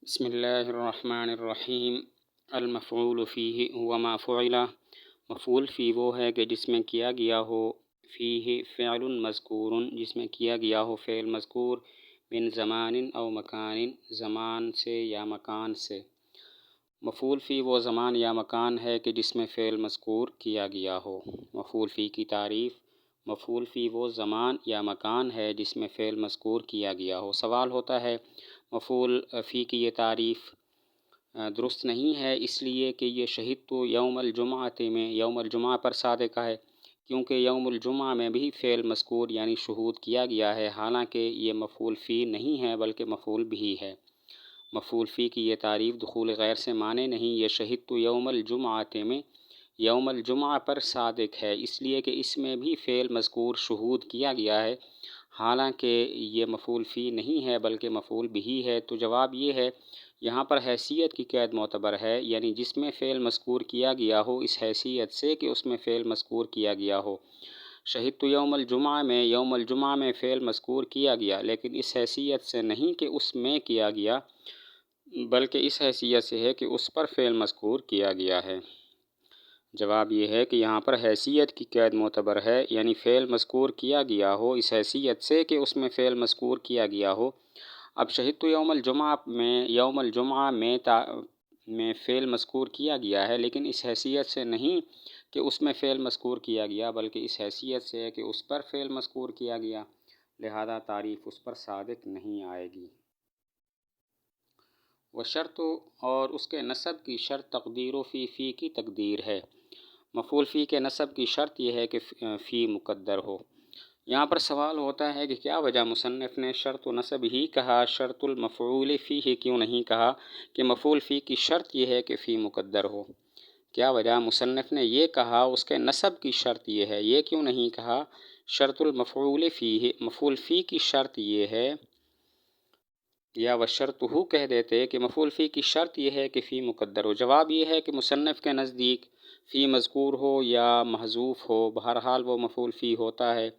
بسم اللہ الرحمن الرحیم۔ المفعول فیہ هو ما فعل، مفعول فی وہ ہے کہ جس میں کیا گیا ہو، فیہ فعل مذکور جس میں کیا گیا ہو فعل مذکور، من زمان او مکان زمان سے یا مکان سے۔ مفعول فی وہ زمان یا مکان ہے کہ جس میں فعل مذکور کیا گیا ہو۔ مفعول فی کی تعریف: مفعول فی وہ زمان یا مکان ہے جس میں فعل مذکور کیا گیا ہو۔ سوال ہوتا ہے مفعول فی کی یہ تعریف درست نہیں ہے، اس لیے کہ یہ شہدت یوم الجمعۃ میں یوم الجمعہ پر صادق ہے، کیونکہ یوم الجمعہ میں بھی فعل مذکور یعنی شہود کیا گیا ہے، حالانکہ یہ مفعول فی نہیں ہے بلکہ مفعول بھی ہے۔ مفعول فی کی یہ تعریف دخول غیر سے مانے نہیں، یہ شہدت یوم الجمعۃ میں یوم الجمعہ پر صادق ہے، اس لیے کہ اس میں بھی فعل مذکور شہود کیا گیا ہے، حالانکہ یہ مفعول فی نہیں ہے بلکہ مفعول بھی ہے۔ تو جواب یہ ہے، یہاں پر حیثیت کی قید معتبر ہے، یعنی جس میں فعل مذکور کیا گیا ہو اس حیثیت سے کہ اس میں فعل مذکور کیا گیا ہو۔ شہدت یوم الجمعہ میں یوم الجمعہ میں فعل مذکور کیا گیا، لیکن اس حیثیت سے نہیں کہ اس میں کیا گیا، بلکہ اس حیثیت سے ہے کہ اس پر فعل مذکور کیا گیا ہے۔ جواب یہ ہے کہ یہاں پر حیثیت کی قید معتبر ہے، یعنی فعل مذکور کیا گیا ہو اس حیثیت سے کہ اس میں فعل مذکور کیا گیا ہو۔ اب شہدت یوم الجمعہ میں یوم الجمعہ میں فعل مذکور کیا گیا ہے، لیکن اس حیثیت سے نہیں کہ اس میں فعل مذکور کیا گیا، بلکہ اس حیثیت سے ہے کہ اس پر فعل مذکور کیا گیا، لہذا تعریف اس پر صادق نہیں آئے گی۔ وشرط، اور اس کے نصب کی شرط تقدیر فی کی تقدیر ہے۔ مفعول فی کے نصب کی شرط یہ ہے کہ فی مقدر ہو۔ یہاں پر سوال ہوتا ہے کہ کیا وجہ مصنف نے شرط و نصب ہی کہا، شرط المفعول فی ہی کیوں نہیں کہا کہ مفعول فی کی شرط یہ ہے کہ فی مقدر ہو؟ کیا وجہ مصنف نے یہ کہا اس کے نصب کی شرط یہ ہے، یہ کیوں نہیں کہا شرط المفعول فی ہی؟ مفعول فی کی شرط یہ ہے، یا وشرطہ کہہ دیتے کہ مفعول فی کی شرط یہ ہے کہ فی مقدر ہو۔ جواب یہ ہے کہ مصنف کے نزدیک فی مذکور ہو یا محذوف ہو، بہرحال وہ مفعول فی ہوتا ہے،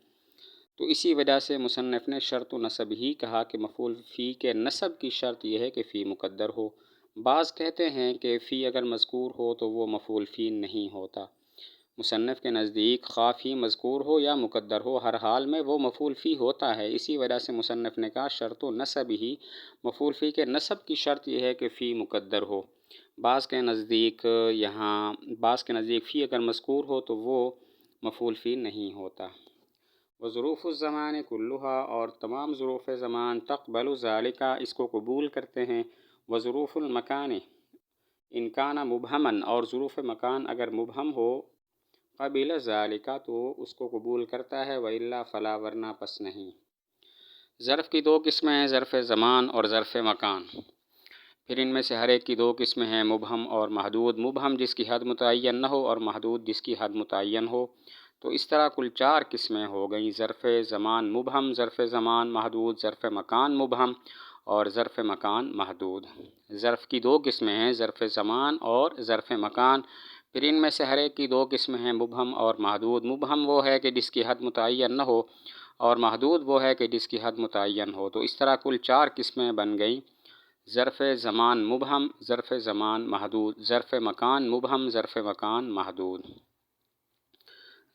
تو اسی وجہ سے مصنف نے شرط و نصب ہی کہا کہ مفعول فی کے نصب کی شرط یہ ہے کہ فی مقدر ہو۔ بعض کہتے ہیں کہ فی اگر مذکور ہو تو وہ مفعول فی نہیں ہوتا۔ مصنف کے نزدیک خواہ فی مذکور ہو یا مقدر ہو، ہر حال میں وہ مفعول فی ہوتا ہے، اسی وجہ سے مصنف نے کہا شرط و نصب ہی، مفعول فی کے نصب کی شرط یہ ہے کہ فی مقدر ہو۔ بعض کے نزدیک فی اگر مذکور ہو تو وہ مفعول فی نہیں ہوتا۔ وظروف الزمان کلھا، اور تمام ظروف زمان تقبل ذالک اس کو قبول کرتے ہیں۔ وظروف المکان ان کان مبہما، اور ظروف مکان اگر مبہم ہو، قبل ذالک تو اس کو قبول کرتا ہے، والا فلا ورنہ پس نہیں۔ ظرف کی دو قسمیں ہیں، ظرف زمان اور ظرف مکان، پھر ان میں سے ہر ایک کی دو قسمیں ہیں، مبہم اور محدود۔ مبہم جس کی حد متعین نہ ہو اور محدود جس کی حد متعین ہو، تو اس طرح کل چار قسمیں ہو گئیں: ظرف زمان مبہم، ظرف زمان محدود، ظرف مکان مبہم اور ظرف مکان محدود۔ ظرف کی دو قسمیں ہیں، ظرف زمان اور ظرف مکان، پھر ان میں سے ہر ایک کی دو قسمیں ہیں، مبہم اور محدود۔ مبہم وہ ہے کہ جس کی حد متعین نہ ہو، اور محدود وہ ہے کہ جس کی حد متعین ہو، تو اس طرح کل چار قسمیں بن گئیں: ظرف زمان مبہم، ظرف زمان محدود، ظرف مکان مبہم، ظرف مکان محدود۔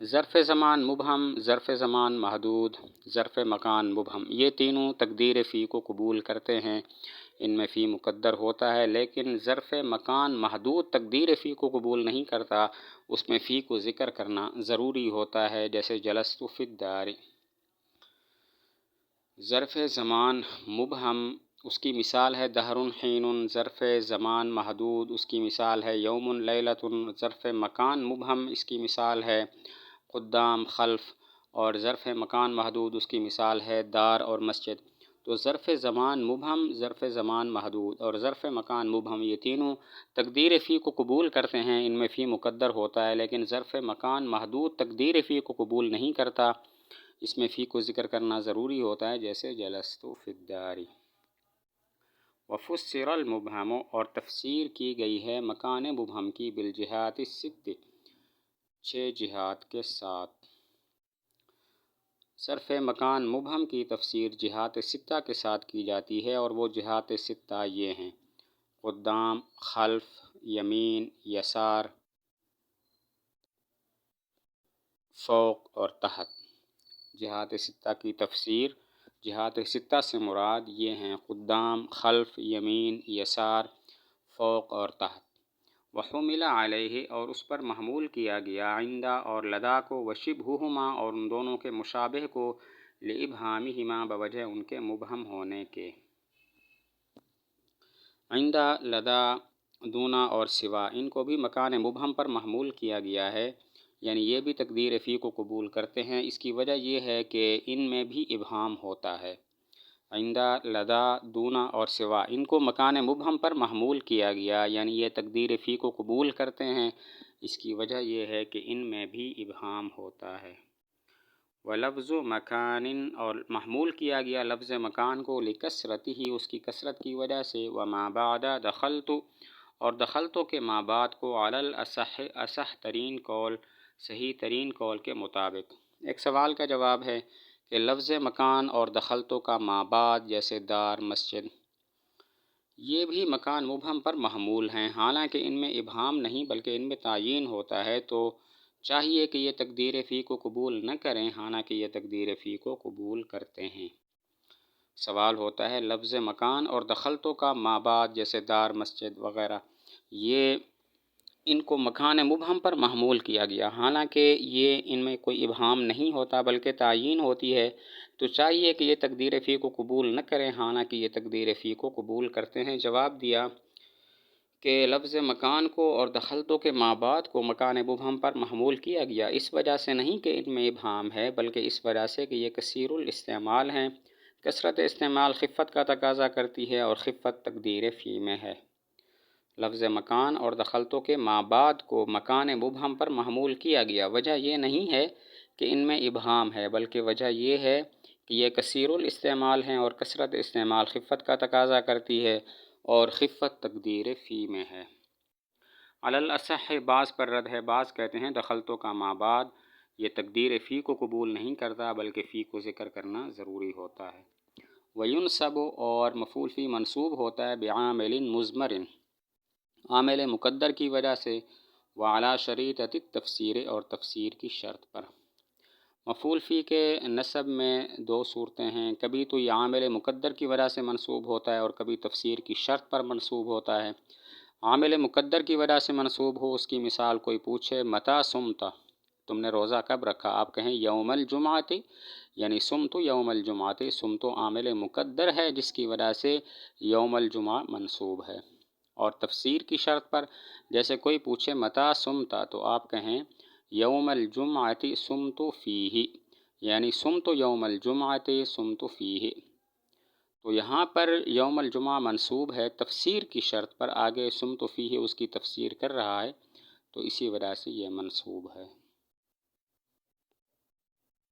ظرف زمان مبہم، ظرف زمان محدود، ظرف مکان مبہم، یہ تینوں تقدیر فی کو قبول کرتے ہیں، ان میں فی مقدر ہوتا ہے، لیکن ظرف مکان محدود تقدیر فی کو قبول نہیں کرتا، اس میں فی کو ذکر کرنا ضروری ہوتا ہے، جیسے جلست فی الدار۔ ظرف زمان مبہم اس کی مثال ہے دہر حین، ظرف زمان محدود اس کی مثال ہے یوم لیلۃ، ظرف مکان مبہم اس کی مثال ہے قدام خلف، اور ظرف مکان محدود اس کی مثال ہے دار اور مسجد۔ تو ظرف زمان مبہم، ظرف زمان محدود اور ظرف مکان مبہم یہ تینوں تقدیر فی کو قبول کرتے ہیں، ان میں فی مقدر ہوتا ہے، لیکن ظرف مکان محدود تقدیر فی کو قبول نہیں کرتا، اس میں فی کو ذکر کرنا ضروری ہوتا ہے، جیسے جلست فی الدار۔ وفسر المبہم، اور تفسیر کی گئی ہے مکان مبہم کی بالجہات الست، 6 جہات کے ساتھ۔ ظرف مکان مبہم کی تفسیر جہات ستہ کے ساتھ کی جاتی ہے، اور وہ جہات ستہ یہ ہیں: قدام، خلف، یمین، یسار، فوق اور تحت۔ جہات ستہ کی تفسیر: جہات ستہ سے مراد یہ ہیں قدام، خلف، یمین، یسار، فوق اور تحت۔ وحمل علیہ، اور اس پر محمول کیا گیا، عندہ اور لدا کو، وشبہہما، اور ان دونوں کے مشابہ کو، لابہامہما، بوجہ ان کے مبہم ہونے کے۔ عندہ، لدا، دونا اور سوا، ان کو بھی مکان مبہم پر محمول کیا گیا ہے، یعنی یہ بھی تقدیر فی کو قبول کرتے ہیں۔ اس کی وجہ یہ ہے کہ ان میں بھی ابہام ہوتا ہے۔ عندہ، لدا، دونا اور سوا، ان کو مکان مبہم پر محمول کیا گیا، یعنی یہ تقدیر فی کو قبول کرتے ہیں۔ اس کی وجہ یہ ہے کہ ان میں بھی ابہام ہوتا ہے۔ ولفظ مکان، اور محمول کیا گیا لفظ مکان کو، لکثرتہ، اس کی کثرت کی وجہ سے، وما بعد دخلت، اور دخلتوں کے ما بعد کو، علی الاصح، اصح ترین قول، صحیح ترین قول کے مطابق۔ ایک سوال کا جواب ہے کہ لفظ مکان اور دخلتوں کا ما بعد، جیسے دار، مسجد، یہ بھی مکان مبہم پر محمول ہیں، حالانکہ ان میں ابہام نہیں بلکہ ان میں تعیین ہوتا ہے، تو چاہیے کہ یہ تقدیر فی کو قبول نہ کریں، حالانکہ یہ تقدیر فی کو قبول کرتے ہیں۔ سوال ہوتا ہے لفظ مکان اور دخلتوں کا ما بعد، جیسے دار، مسجد وغیرہ، یہ ان کو مکان مبہم پر محمول کیا گیا، حالانکہ یہ ان میں کوئی ابہام نہیں ہوتا بلکہ تعیین ہوتی ہے، تو چاہیے کہ یہ تقدیر فی کو قبول نہ کریں، حالانکہ یہ تقدیر فی کو قبول کرتے ہیں۔ جواب دیا کہ لفظ مکان کو اور دخلتوں کے ما بعد کو مکان مبہم پر محمول کیا گیا، اس وجہ سے نہیں کہ ان میں ابہام ہے، بلکہ اس وجہ سے کہ یہ کثیر الاستعمال ہیں۔ کثرت استعمال خفت کا تقاضا کرتی ہے، اور خفت تقدیر فی میں ہے۔ لفظ مکان اور دخلتوں کے ما بعد کو مکان مبہم پر محمول کیا گیا، وجہ یہ نہیں ہے کہ ان میں ابہام ہے، بلکہ وجہ یہ ہے کہ یہ کثیر الاستعمال ہیں، اور کثرت استعمال خفت کا تقاضا کرتی ہے، اور خفت تقدیر فی میں ہے۔ علی الاصح، بعض پر رد ہے، بعض کہتے ہیں دخلتوں کا ما بعد یہ تقدیر فی کو قبول نہیں کرتا بلکہ فی کو ذکر کرنا ضروری ہوتا ہے۔ وینصب، اور مفعول فی منصوب ہوتا ہے، بعامل مضمر، عامل مقدر کی وجہ سے، وعلی شریطۃ التفسیر، اور تفسیر کی شرط پر۔ مفعول فی کے نصب میں دو صورتیں ہیں، کبھی تو یہ عامل مقدر کی وجہ سے منصوب ہوتا ہے، اور کبھی تفسیر کی شرط پر منصوب ہوتا ہے۔ عامل مقدر کی وجہ سے منصوب ہو، اس کی مثال کوئی پوچھے متی صمت، تم نے روزہ کب رکھا، آپ کہیں یوم الجمعۃ، یعنی صمت یوم الجمعۃ، صمت عامل مقدر ہے جس کی وجہ سے یوم الجمعہ منصوب ہے۔ اور تفسیر کی شرط پر، جیسے کوئی پوچھے متی صمت، تو آپ کہیں یوم الجمعۃ صمت فیہ، یعنی صمت یوم الجمعۃ صمت فیہ۔ تو یہاں پر یوم الجمعہ منصوب ہے، تفسیر کی شرط پر، آگے صمت فیہ اس کی تفسیر کر رہا ہے، تو اسی وجہ سے یہ منصوب ہے۔